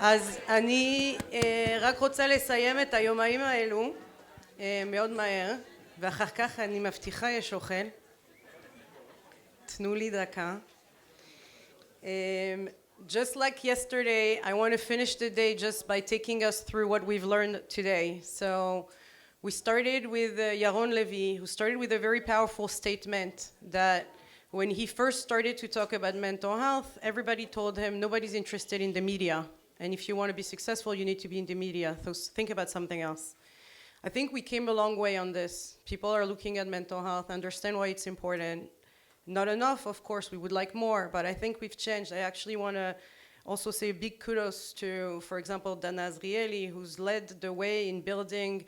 אז אני רק רוצה לסיים את היומיים האלו מאוד מהר, ואחר כך אני מבטיחה יש אוכל. תנו לי דקה. Just like yesterday, I want to finish the day just by taking us through what we've learned today. So we started with Yaron Levy, who started with a very powerful statement that when he first started to talk about mental health, everybody told him nobody's interested in the media. And if you want to be successful, you need to be in the media. So think about something else. I think we came a long way on this. People are looking at mental health, understand why it's important. Not enough, of course, we would like more, but I think we've changed. I actually want to also say big kudos to, for example, Dana Azrieli, who's led the way in building,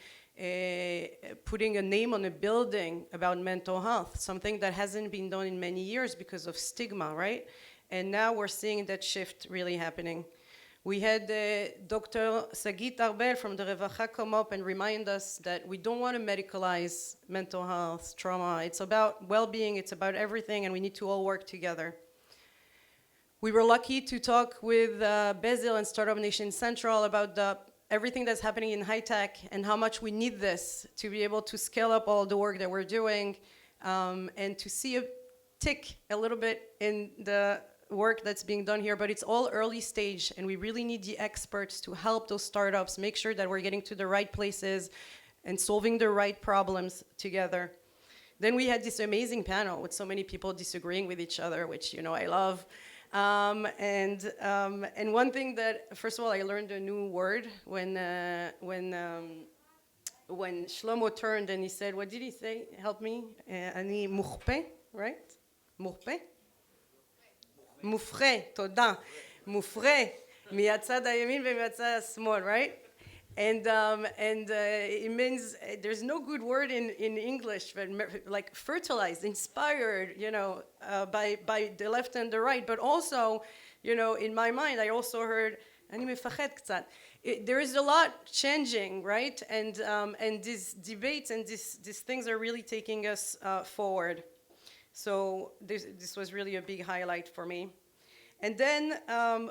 putting a name on a building about mental health, something that hasn't been done in many years because of stigma, right? And now we're seeing that shift really happening. We had Dr. Sagit Arbel from the Revacha come up and remind us that we don't want to medicalize mental health, trauma. It's about well-being, it's about everything, and we need to all work together. We were lucky to talk with Bezil and Startup Nation Central about everything that's happening in high tech and how much we need this to be able to scale up all the work that we're doing, and to see a tick a little bit in the work that's being done here, but it's all early stage, and we really need the experts to help those startups make sure that we're getting to the right places and solving the right problems together. Then we had this amazing panel with so many people disagreeing with each other, which I love. And one thing that, first of all, I learned a new word when Shlomo turned and he said, what did he say? Help me. Ani mukhpe, right? Mukhpe? מופחה, תודה, מופרה, מהצד הימין ומהצד השמאל, right? And it means there's no good word in English, but like fertilized, inspired, by the left and the right. But also, in my mind, I also heard, אני מפחד קצת. There is a lot changing, right? And these debates and these things are really taking us forward. So this was really a big highlight for me. And then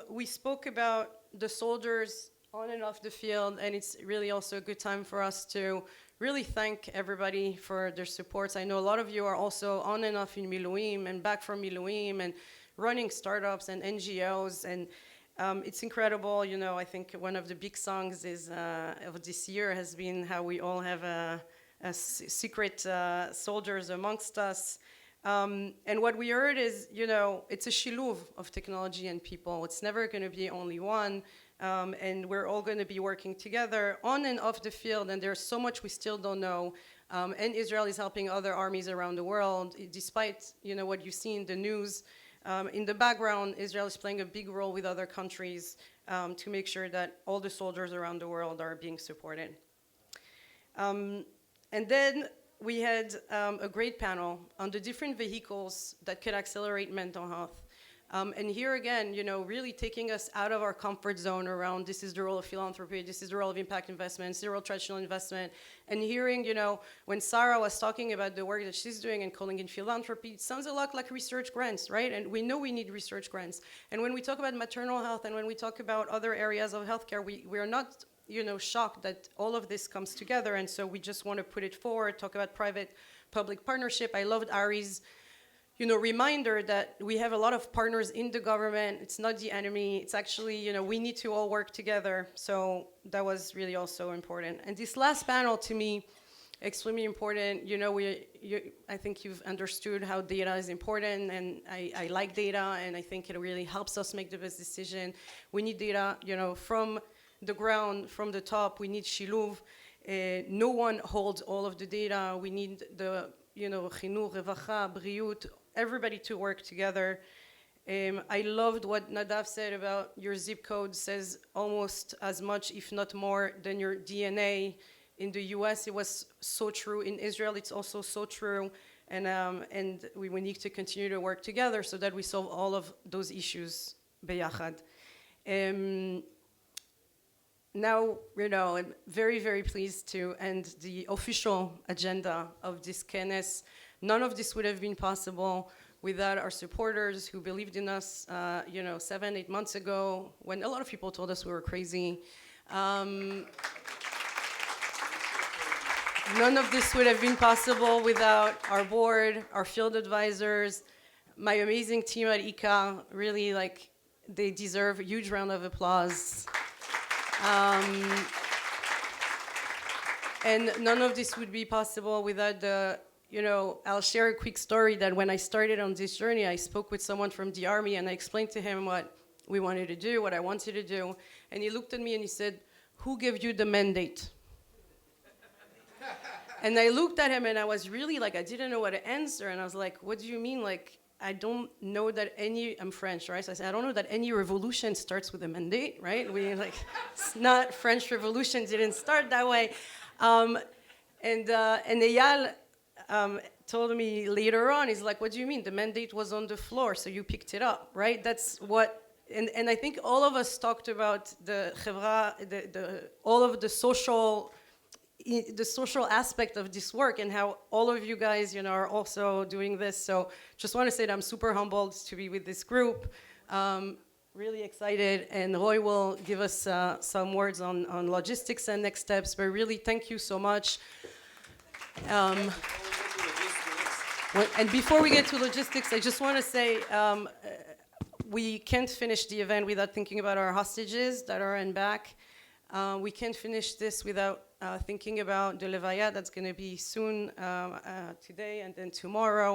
we spoke about the soldiers on and off the field, and it's really also a good time for us to really thank everybody for their supports. I know a lot of you are also on and off in Miluim and back from Miluim and running startups and NGOs, and it's incredible. I think one of the big songs of this year has been how we all have a secret soldiers amongst us. And what we heard is, it's a shiluv of technology and people. It's never going to be only one, and we're all going to be working together on and off the field, and there's so much we still don't know. And Israel is helping other armies around the world, despite, what you see in the news. In the background, Israel is playing a big role with other countries to make sure that all the soldiers around the world are being supported. And then we had a great panel on the different vehicles that could accelerate mental health. And here again, really taking us out of our comfort zone around this is the role of philanthropy, this is the role of impact investment, zero traditional investment, and hearing, when Sarah was talking about the work that she's doing and calling it philanthropy, it sounds a lot like research grants, right? And we know we need research grants. And when we talk about maternal health and when we talk about other areas of healthcare, we are not shocked that all of this comes together, and so we just want to put it forward, talk about private-public partnership. I loved Ari's, reminder that we have a lot of partners in the government. It's not the enemy. It's actually, we need to all work together. So that was really also important. And this last panel, to me, extremely important. I think you've understood how data is important, and I like data, and I think it really helps us make the best decision. We need data, from the ground, from the top. We need shiluv. No one holds all of the data. We need the, chinuch, revacha, briut, everybody to work together. I loved what Nadav said about your zip code says almost as much, if not more, than your DNA. In the US, it was so true. In Israel, it's also so true. And we need to continue to work together so that we solve all of those issues beyachad. now, I'm very, very pleased to end the official agenda of this Kenes. None of this would have been possible without our supporters who believed in us, 7, 8 months ago, when a lot of people told us we were crazy. None of this would have been possible without our board, our field advisors, my amazing team at ICA. Really, they deserve a huge round of applause. And none of this would be possible without I'll share a quick story that when I started on this journey, I spoke with someone from the army and I explained to him what we wanted to do, what I wanted to do. And he looked at me and he said, "Who gave you the mandate?" And I looked at him and I was really I didn't know what to answer. And I was like, "What do you mean? I don't know that I'm French, right?" So I said, "I don't know that any revolution starts with a mandate, right?" It's not, French Revolution didn't start that way. And Eyal told me later on, he's like, "What do you mean? The mandate was on the floor, so you picked it up, right?" That's what, and I think all of us talked about the chevra, all of the social aspect of this work and how all of you guys, are also doing this. So just want to say that I'm super humbled to be with this group. Really excited, and Roy will give us some words on logistics and next steps, but really thank you so much. And before we get to logistics, I just want to say we can't finish the event without thinking about our hostages that are in back. We can't finish this without thinking about the Levaya that's going to be soon, today and then tomorrow.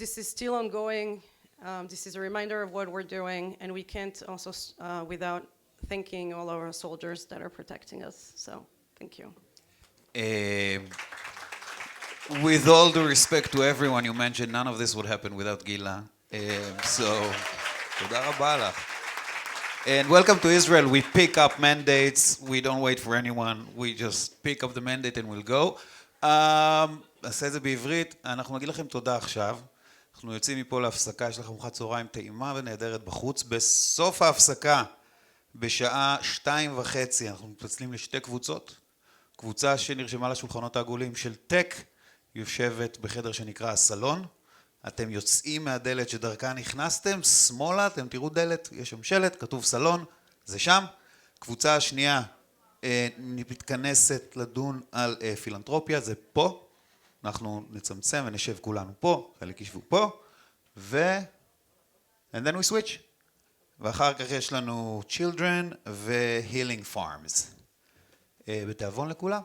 This is still ongoing. This is a reminder of what we're doing, and we can't also without thanking all our soldiers that are protecting us. So, thank you. With all due respect to everyone you mentioned, none of this would happen without Gila. So, תודה רבה לך. And welcome to Israel. We pick up mandates. We don't wait for anyone. We just pick up the mandate and we'll go. נעשה את זה בעברית. אנחנו נגיד לכם תודה עכשיו. אנחנו יוצאים מפה להפסקה. יש לכם ארוחת צהריים טעימה ונהדרת בחוץ. בסוף ההפסקה, בשעה 2:30, אנחנו מתפצלים לשתי קבוצות. קבוצה שנרשמה לשולחנות העגולים של טק, יושבת בחדר שנקרא הסלון. אתם יוצאים מהדלת שדרכה נכנסתם, שמאלה, אתם תראו דלת, יש שם שלט, כתוב סלון, זה שם. קבוצה השנייה מתכנסת לדון על פילנטרופיה, זה פה. אנחנו נצמצם ונשב כולנו פה, חלק ישבו פה, and then we switch. ואחר כך יש לנו children ו-healing farms. בתיאבון לכולם.